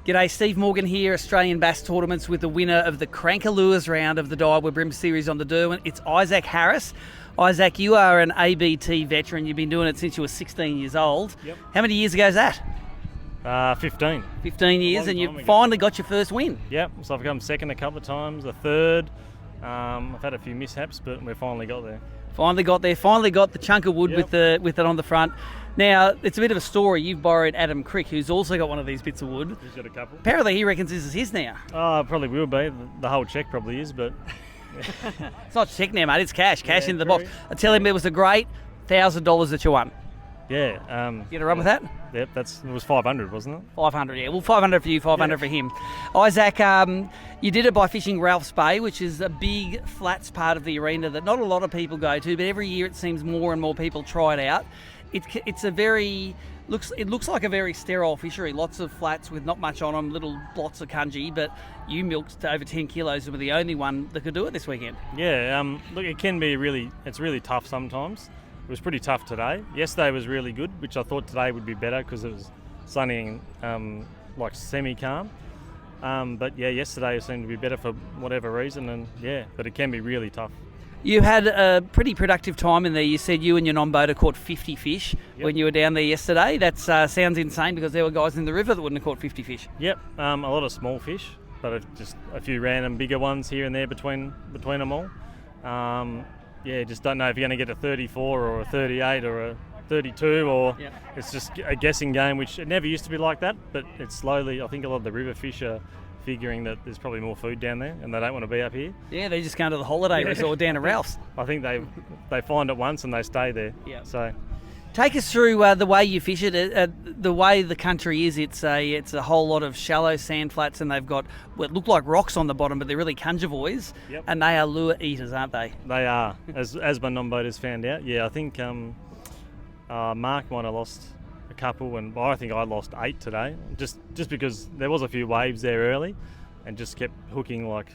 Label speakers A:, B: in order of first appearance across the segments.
A: G'day, Steve Morgan here, Australian Bass Tournaments with the winner of the Cranka Lures round of the Daiwa BREAM Series on the Derwent. It's Isaac Harris. Isaac, you are an ABT veteran. You've been doing it since you were 16 years old.
B: Yep.
A: How many years ago is that?
B: 15.
A: 15 years, and you finally got your first win.
B: Yep, so I've come second a couple of times, a third. I've had a few mishaps, but we finally got there. Finally got
A: the chunk of wood with it on the front. Now, it's a bit of a story. You've borrowed Adam Crick, who's also got one of these bits of wood.
B: He's got a couple.
A: Apparently he reckons this is his now.
B: Oh, probably will be. The whole check probably is, but...
A: It's not check now, mate. It's cash. Cash into the box.
B: True.
A: I tell him it was a great $1,000 that you won.
B: Yeah.
A: You get a run with that?
B: Yep, it was 500, wasn't it?
A: 500, yeah. Well, 500 for you, 500 for him. Isaac, you did it by fishing Ralph's Bay, which is a big flats part of the arena that not a lot of people go to, but every year it seems more and more people try it out. It looks like a very sterile fishery. Lots of flats with not much on them, little blots of kanji, but you milked over 10 kilos and were the only one that could do it this weekend.
B: Yeah, look, it can be it's really tough sometimes. It was pretty tough today. Yesterday was really good, which I thought today would be better because it was sunny and like semi-calm. But yeah, yesterday seemed to be better for whatever reason, but it can be really tough.
A: You had a pretty productive time in there. You said you and your non-boater caught 50 fish when you were down there yesterday. That sounds insane because there were guys in the river that wouldn't have caught 50 fish.
B: Yep, a lot of small fish, but just a few random bigger ones here and there between them all. Just don't know if you're going to get a 34 or a 38 or a 32 or it's just a guessing game, which it never used to be like that, but it's slowly, I think a lot of the river fish are figuring that there's probably more food down there and they don't want to be up here.
A: Yeah, they just go to the holiday resort down to Ralph's.
B: I think they find it once and they stay there. Yeah. So,
A: take us through the way you fish it. The way the country is, it's a whole lot of shallow sand flats, and they've got what look like rocks on the bottom, but they're really conjavoys, and they are lure eaters, aren't they?
B: They are, as my non-boaters found out. Yeah, I think Mark might have lost a couple, and I think I lost 8 today, just because there was a few waves there early, and just kept hooking like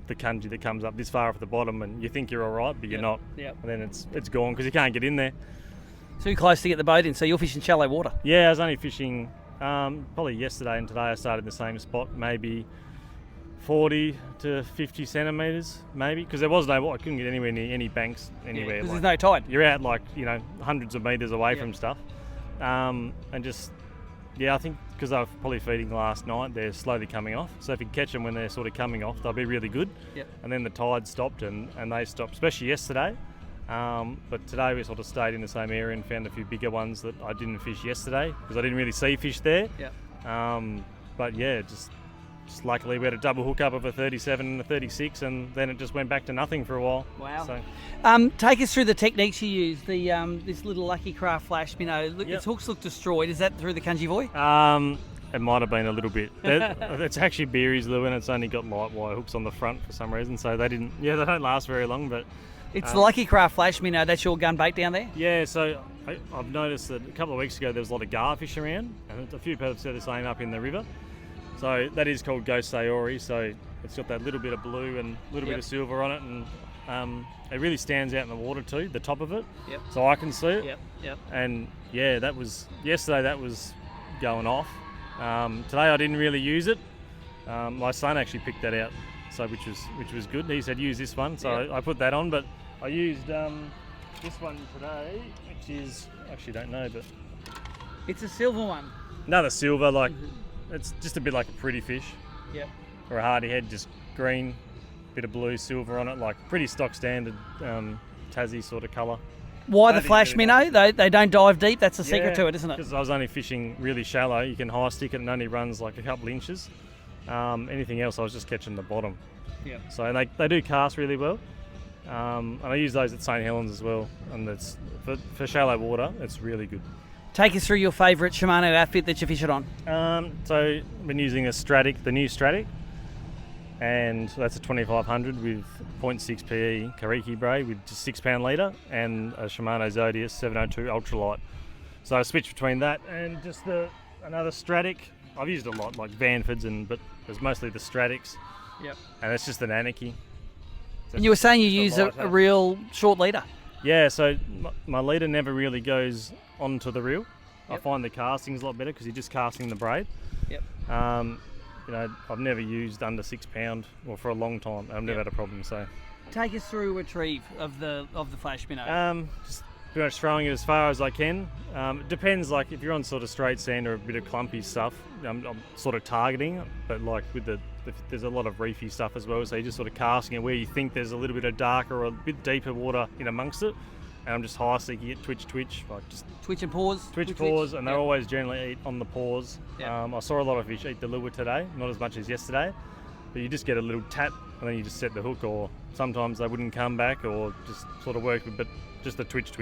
B: the kanji that comes up this far off the bottom, and you think you're all right, but you're not. Yep. And then it's gone because you can't get in there.
A: Too close to get the boat in, so you're fishing shallow water.
B: Yeah, I was only fishing probably yesterday and today. I started in the same spot, maybe 40 to 50 centimetres, maybe, because there was I couldn't get anywhere near any banks anywhere.
A: Because there's no tide.
B: You're out hundreds of metres away from stuff, I think because they were probably feeding last night, they're slowly coming off. So if you catch them when they're sort of coming off, they'll be really good. Yep. And then the tide stopped and they stopped, especially yesterday. But today we sort of stayed in the same area and found a few bigger ones that I didn't fish yesterday because I didn't really see fish there. Yep. But yeah, just luckily we had a double hookup of a 37 and a 36, and then it just went back to nothing for a while. Wow.
A: So. Take us through the techniques you use. This little Lucky Craft Flash Minnow, its hooks look destroyed. Is that through the kanji voy?
B: It might have been a little bit. It's actually Beery's lure, and it's only got light wire hooks on the front for some reason, so they don't last very long, but...
A: It's the Lucky Craft Flash Minnow. That's your gun bait down there?
B: Yeah, so I've noticed that a couple of weeks ago there was a lot of garfish around, and a few people have said the same up in the river. So that is called Ghost Sori, so it's got that little bit of blue and a little bit of silver on it, and it really stands out in the water too, the top of it, so I can see it. And yeah, yesterday that was going off. Today I didn't really use it. My son actually picked that out, so which was good. He said use this one, so I put that on, but I used this one today, which is, actually don't know, but...
A: It's a silver one.
B: Another silver, like, it's just a bit like a pretty fish. Yep. Or a hardy head, just green, bit of blue, silver on it, like pretty stock standard Tassie sort of colour.
A: Why the Flash Minnow? They don't dive deep, that's the secret to it, isn't it?
B: Because I was only fishing really shallow. You can high stick it and only runs like a couple inches. Anything else I was just catching the bottom. Yeah. So they do cast really well. And I use those at St Helens as well, and it's for shallow water, it's really good.
A: Take us through your favourite Shimano outfit that you fish it on.
B: So I've been using the new Stratic, and that's a 2500 with 0.6 PE Kariki braid with just 6 pound leader, and a Shimano Zodius 702 ultralight. So I switched between that and just another Stratic. I've used a lot, like Vanfords, but it's mostly the Stratics. Yep. And it's just an Anarchy.
A: And you were saying you use a real short leader.
B: Yeah, so my leader never really goes onto the reel. Yep. I find the casting's a lot better because you're just casting the braid. Yep. you know, I've never used under 6 pound, or for a long time. I've never had a problem. So
A: Take us through a retrieve of the flash minnow.
B: just pretty much throwing it as far as I can. It depends, like if you're on sort of straight sand or a bit of clumpy stuff, I'm sort of targeting, but like with there's a lot of reefy stuff as well, so you're just sort of casting it where you think there's a little bit of darker or a bit deeper water in amongst it, and I'm just high seeking it, twitch, like just
A: Twitch and pause.
B: pause, and they always generally eat on the pause.
A: Yep.
B: I saw a lot of fish eat the lure today, not as much as yesterday, but you just get a little tap and then you just set the hook, or sometimes they wouldn't come back, or just sort of work, but just a twitch.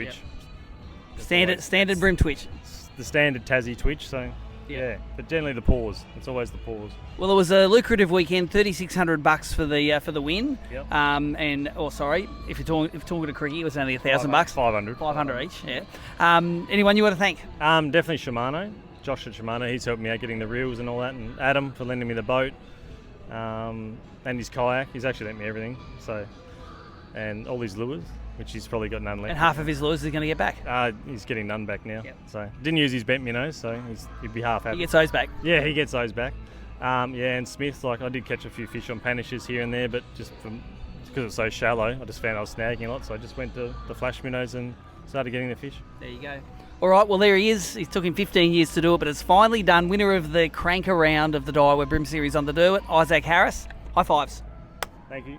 A: Standard brim twitch.
B: It's the standard Tassie twitch, so yeah, but generally the pause. It's always the pause.
A: Well, it was a lucrative weekend, $3,600 for the win.
B: Yep.
A: If you're talking to cricket, it was only $1,000.
B: 500
A: each. Yeah. Anyone you want to thank?
B: Definitely Shimano. Josh at Shimano. He's helped me out getting the reels and all that, and Adam for lending me the boat, and his kayak. He's actually lent me everything. So, and all his lures, which he's probably got none left.
A: And half of his lures is going to get back.
B: He's getting none back now.
A: Yep.
B: So didn't use his bent minnows, so he'd be half happy.
A: He gets those back.
B: Yeah, he gets those back. And Smith, like I did catch a few fish on panishes here and there, but just because it's so shallow, I just found I was snagging a lot, so I just went to the flash minnows and started getting the fish.
A: There you go. All right, well, there he is. It took him 15 years to do it, but it's finally done. Winner of the Cranka round of the Daiwa BREAM Series on the Derwent, Isaac Harris. High fives.
B: Thank you.